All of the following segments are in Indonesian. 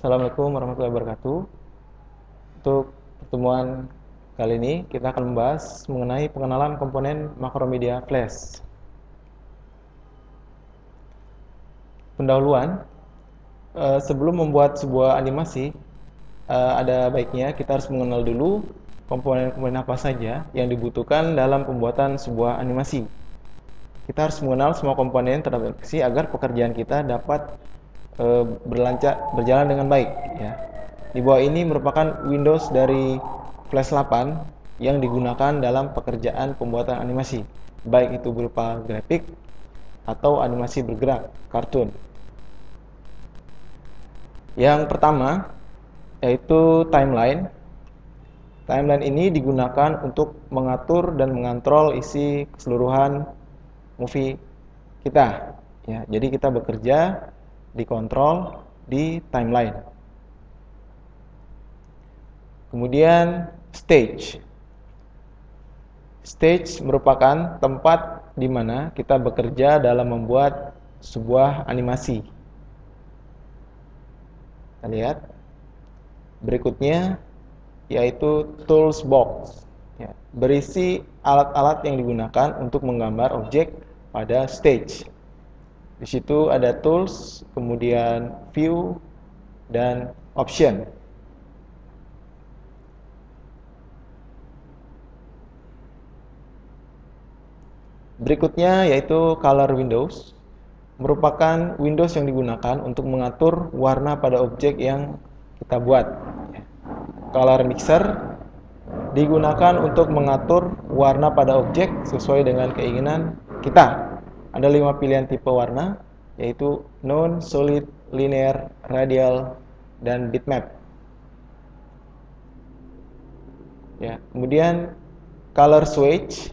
Assalamualaikum warahmatullahi wabarakatuh. Untuk pertemuan kali ini kita akan membahas mengenai pengenalan komponen Macromedia Flash. Pendahuluan, sebelum membuat sebuah animasi, ada baiknya kita harus mengenal dulu komponen-komponen apa saja yang dibutuhkan dalam pembuatan sebuah animasi. Kita harus mengenal semua komponen terhadap animasi agar pekerjaan kita dapat berjalan dengan baik ya. Di bawah ini merupakan Windows dari Flash 8 yang digunakan dalam pekerjaan pembuatan animasi, baik itu berupa grafik atau animasi bergerak, kartun. Yang pertama yaitu timeline. Timeline ini digunakan untuk mengatur dan mengontrol isi keseluruhan movie kita ya. Jadi kita bekerja dikontrol di timeline. Kemudian stage. Stage merupakan tempat di mana kita bekerja dalam membuat sebuah animasi. Kita lihat berikutnya yaitu tools box ya, berisi alat-alat yang digunakan untuk menggambar objek pada stage. Di situ ada tools, kemudian view, dan option. Berikutnya yaitu color windows, merupakan windows yang digunakan untuk mengatur warna pada objek yang kita buat. Color mixer digunakan untuk mengatur warna pada objek sesuai dengan keinginan kita. Ada 5 pilihan tipe warna, yaitu non, solid, linear, radial, dan bitmap. Ya, kemudian color switch.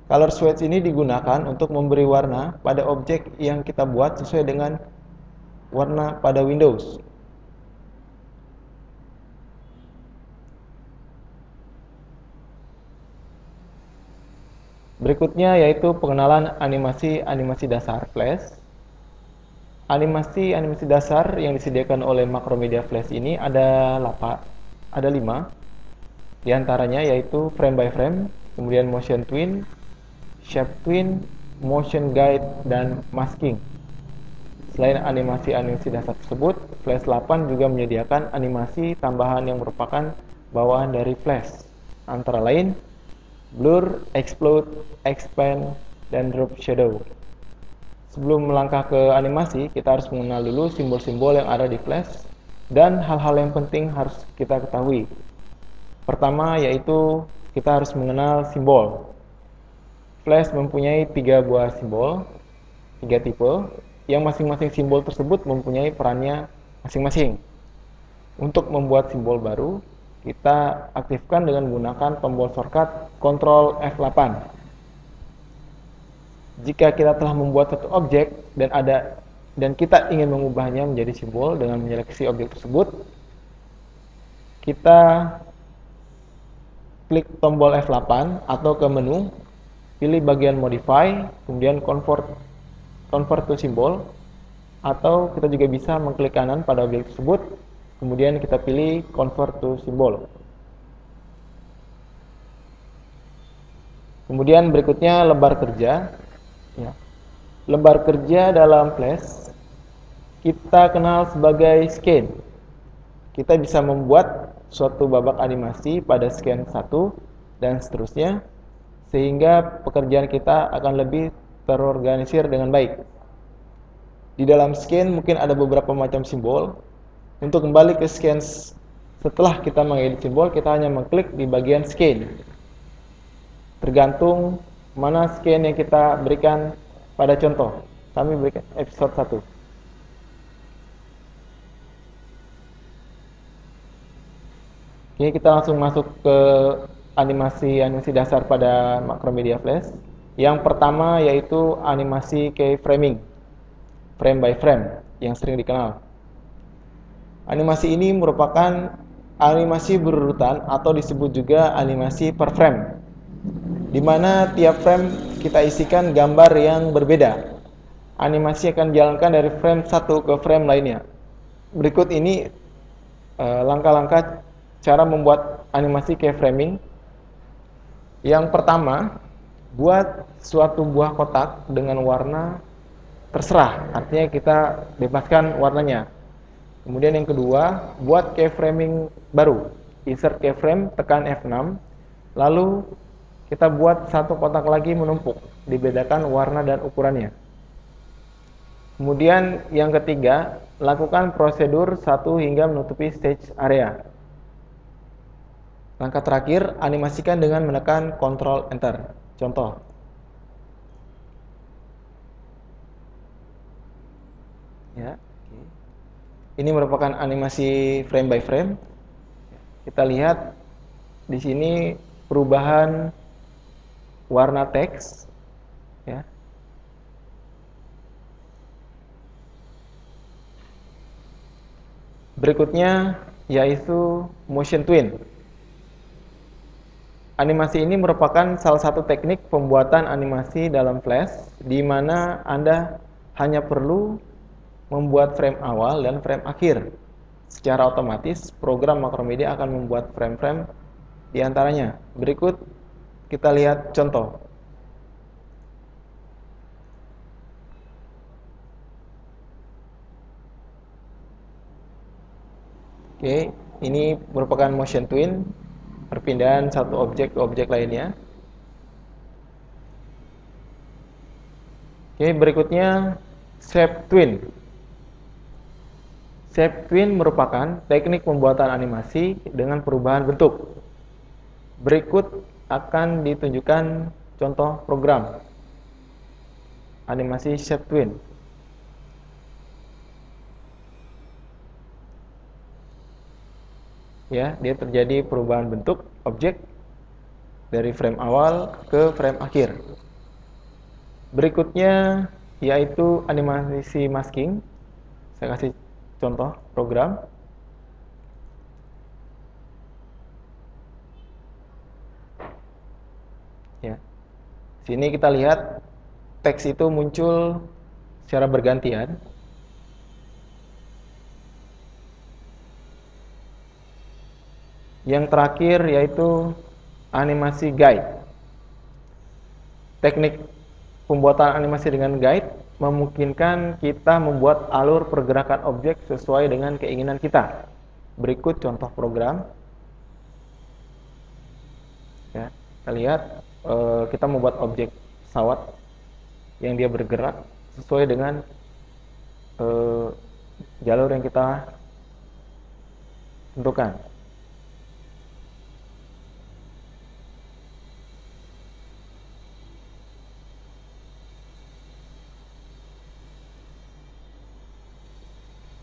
Color switch ini digunakan untuk memberi warna pada objek yang kita buat sesuai dengan warna pada Windows. Berikutnya yaitu pengenalan animasi dasar Flash. Animasi dasar yang disediakan oleh Macromedia Flash ini ada 5. Di antaranya yaitu frame by frame, kemudian motion twin, shape twin, motion guide, dan masking. Selain animasi dasar tersebut, Flash 8 juga menyediakan animasi tambahan yang merupakan bawaan dari Flash, antara lain blur, explode, expand, dan drop shadow. Sebelum melangkah ke animasi, kita harus mengenal dulu simbol-simbol yang ada di Flash dan hal-hal yang penting harus kita ketahui. Pertama yaitu kita harus mengenal simbol. Flash mempunyai 3 buah simbol, 3 tipe, yang masing-masing simbol tersebut mempunyai perannya masing-masing. Untuk membuat simbol baru, kita aktifkan dengan menggunakan tombol shortcut Ctrl F8. Jika kita telah membuat satu objek dan kita ingin mengubahnya menjadi simbol dengan menyeleksi objek tersebut, kita klik tombol F8 atau ke menu, pilih bagian modify, kemudian convert to symbol, atau kita juga bisa mengklik kanan pada objek tersebut, kemudian kita pilih convert to symbol. Kemudian berikutnya lebar kerja ya. Lebar kerja dalam Flash kita kenal sebagai scan. Kita bisa membuat suatu babak animasi pada scan 1 dan seterusnya, sehingga pekerjaan kita akan lebih terorganisir dengan baik. Di dalam scan mungkin ada beberapa macam simbol. Untuk kembali ke scan setelah kita mengedit simbol, kita hanya mengklik di bagian scan. Tergantung mana scan yang kita berikan pada contoh. Kami berikan episode 1. Oke, kita langsung masuk ke animasi dasar pada Macromedia Flash. Yang pertama yaitu animasi keyframing, frame by frame, yang sering dikenal. Animasi ini merupakan animasi berurutan atau disebut juga animasi per frame, di mana tiap frame kita isikan gambar yang berbeda. Animasi akan dijalankan dari frame 1 ke frame lainnya. Berikut ini langkah-langkah cara membuat animasi keyframing. Yang pertama, buat suatu buah kotak dengan warna terserah, artinya kita bebaskan warnanya. Kemudian yang kedua, buat keyframing baru. Insert keyframe, tekan F6. Lalu kita buat satu kotak lagi menumpuk, dibedakan warna dan ukurannya. Kemudian yang ketiga, lakukan prosedur 1 hingga menutupi stage area. Langkah terakhir, animasikan dengan menekan Ctrl Enter. Contoh. Ya, oke. Ini merupakan animasi frame by frame. Kita lihat di sini perubahan warna teks, ya. Berikutnya yaitu motion twin. Animasi ini merupakan salah satu teknik pembuatan animasi dalam Flash, di mana Anda hanya perlu membuat frame awal dan frame akhir. Secara otomatis, program Macromedia akan membuat frame-frame di antaranya. Berikut kita lihat contoh. Oke, ini merupakan motion twin, perpindahan satu objek ke objek lainnya. Oke, berikutnya shape twin. Shape twin merupakan teknik pembuatan animasi dengan perubahan bentuk. Berikut akan ditunjukkan contoh program animasi shape twin. Ya, dia terjadi perubahan bentuk objek dari frame awal ke frame akhir. Berikutnya yaitu animasi masking. Saya kasih contoh program. Ya. Sini kita lihat teks itu muncul secara bergantian. Yang terakhir yaitu animasi guide. Teknik pembuatan animasi dengan guide memungkinkan kita membuat alur pergerakan objek sesuai dengan keinginan kita. Berikut contoh program. Ya, kita lihat kita membuat objek pesawat yang dia bergerak sesuai dengan jalur yang kita tentukan.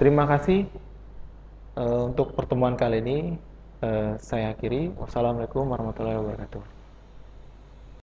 Terima kasih untuk pertemuan kali ini. Saya akhiri. Wassalamualaikum warahmatullahi wabarakatuh.